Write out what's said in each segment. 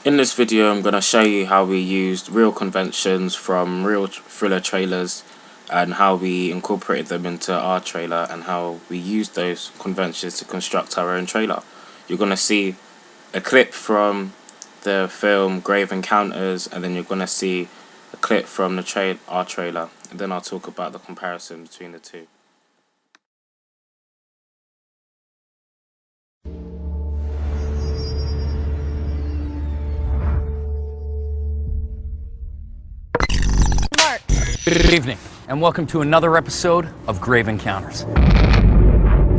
In this video I'm going to show you how we used real conventions from real thriller trailers and how we incorporated them into our trailer and how we used those conventions to construct our own trailer. You're going to see a clip from the film Grave Encounters, and then you're going to see a clip from our trailer, and then I'll talk about the comparison between the two. Good evening, and welcome to another episode of Grave Encounters.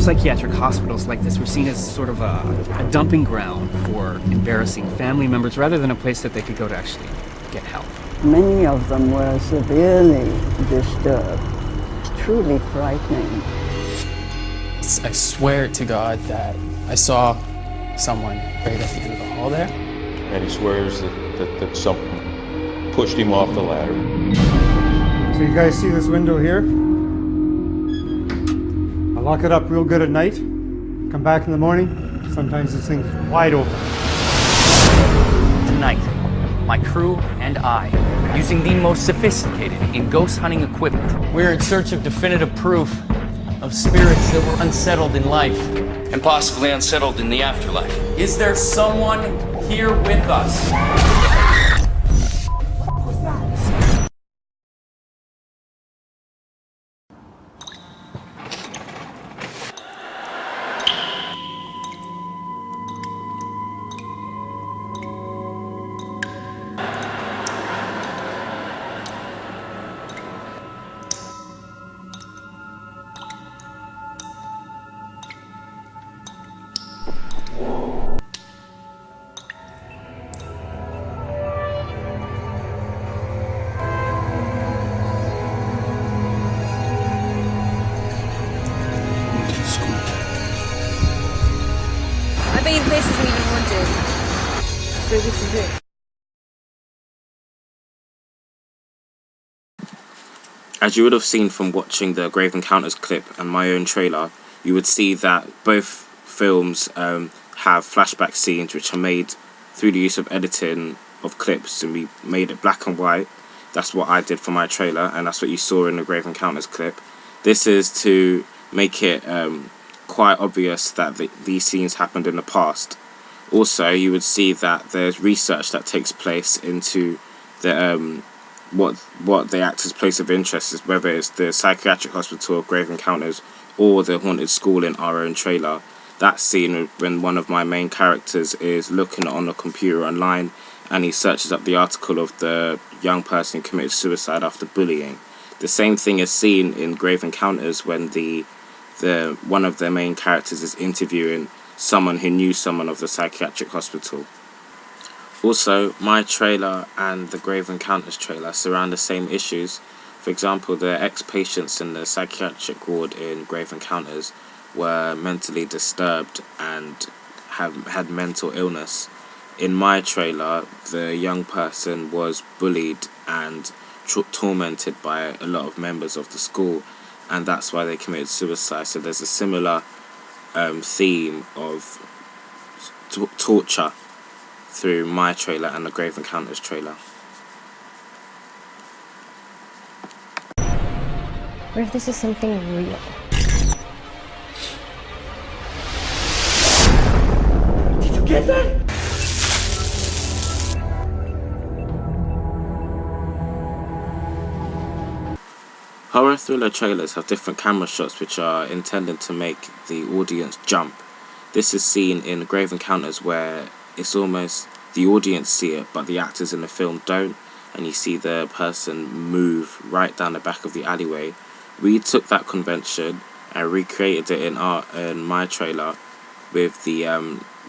Psychiatric hospitals like this were seen as sort of a dumping ground for embarrassing family members rather than a place that they could go to actually get help. Many of them were severely disturbed. It's truly frightening. I swear to God that I saw someone right at the end of the hall there. And he swears that someone pushed him off the ladder. So you guys see this window here? I lock it up real good at night. Come back in the morning, sometimes this thing's wide open. Tonight, my crew and I, using the most sophisticated in ghost hunting equipment, We're in search of definitive proof of spirits that were unsettled in life. and possibly unsettled in the afterlife. Is there someone here with us? I bet the place isn't even haunted. So this is it. As you would have seen from watching the Grave Encounters clip and my own trailer, you would see that both films have flashback scenes which are made through the use of editing of clips, and we made it black and white. That's what I did for my trailer, and that's what you saw in the Grave Encounters clip. This is to make it quite obvious that these scenes happened in the past. Also, you would see that there's research that takes place into the what the actor's place of interest is, whether it's the psychiatric hospital of Grave Encounters or the haunted school in our own trailer. That scene when one of my main characters is looking on a computer online and he searches up the article of the young person who committed suicide after bullying. The same thing is seen in Grave Encounters when the one of their main characters is interviewing someone who knew someone of the psychiatric hospital. Also, my trailer and the Grave Encounters trailer surround the same issues. For example, the ex-patients in the psychiatric ward in Grave Encounters were mentally disturbed and had mental illness. In my trailer, the young person was bullied and tormented by a lot of members of the school, and that's why they committed suicide. So there's a similar theme of torture through my trailer and the Grave Encounters trailer. What if this is something real? Did you get that? Horror thriller trailers have different camera shots which are intended to make the audience jump. This is seen in Grave Encounters where it's almost the audience see it but the actors in the film don't, and you see the person move right down the back of the alleyway. We took that convention and recreated it in my trailer with the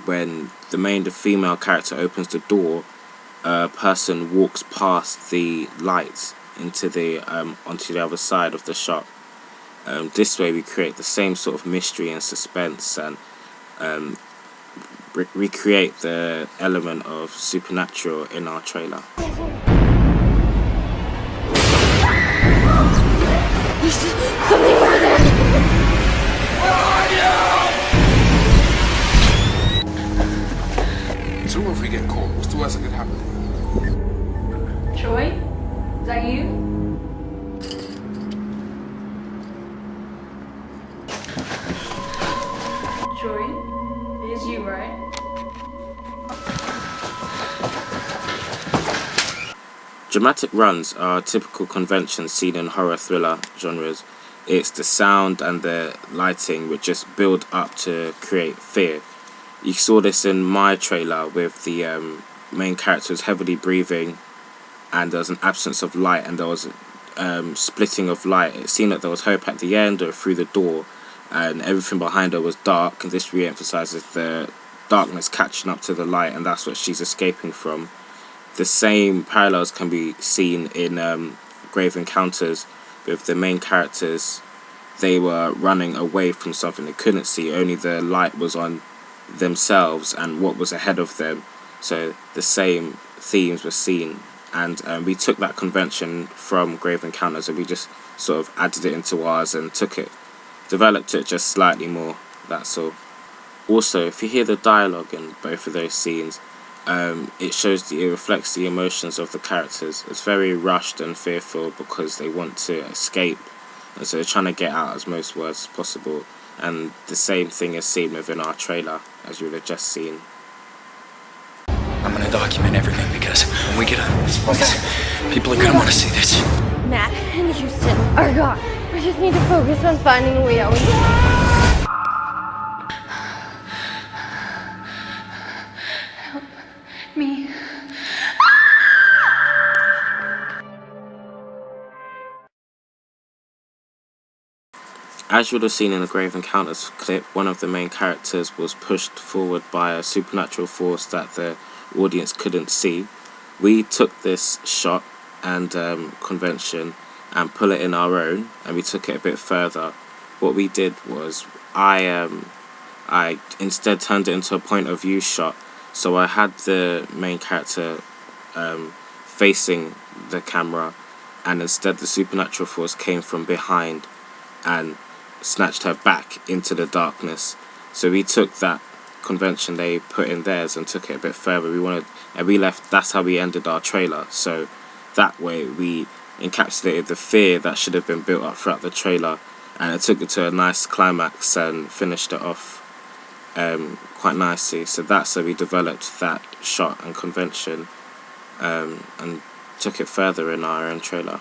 when the female character opens the door, a person walks past the lights into the onto the other side of the shop. This way we create the same sort of mystery and suspense and recreate the element of supernatural in our trailer. Something over there! So what if we get caught? What's the worst that could happen? Troy? Is that you? Troy? It is you, right? Dramatic runs are typical conventions seen in horror thriller genres. It's the sound and the lighting which just build up to create fear. You saw this in my trailer with the main character was heavily breathing, and there was an absence of light, and there was splitting of light. It seemed that there was hope at the end or through the door, and everything behind her was dark, and this re-emphasizes the darkness catching up to the light, and that's what she's escaping from. The same parallels can be seen in Grave Encounters with the main characters. They were running away from something they couldn't see, only the light was on themselves and what was ahead of them. So the same themes were seen, and we took that convention from Grave Encounters and we just sort of added it into ours and developed it just slightly more, that's all. Also, if you hear the dialogue in both of those scenes, it reflects the emotions of the characters. It's very rushed and fearful because they want to escape, and so they're trying to get out as most words as possible. And the same thing is seen within our trailer, as you would have just seen. I'm gonna document everything because when we get out of this place, people are gonna want to see this. Matt and Houston are gone. We just need to focus on finding Leo. Help me. As you would have seen in the Grave Encounters clip, one of the main characters was pushed forward by a supernatural force that the audience couldn't see. We took this shot and convention and put it in our own, and we took it a bit further. What we did was I instead turned it into a point of view shot, so I had the main character facing the camera, and instead the supernatural force came from behind and snatched her back into the darkness. So we took that convention they put in theirs and took it a bit further. That's how we ended our trailer. So that way we encapsulated the fear that should have been built up throughout the trailer, and it took it to a nice climax and finished it off quite nicely. So that's how we developed that shot and convention, and took it further in our own trailer.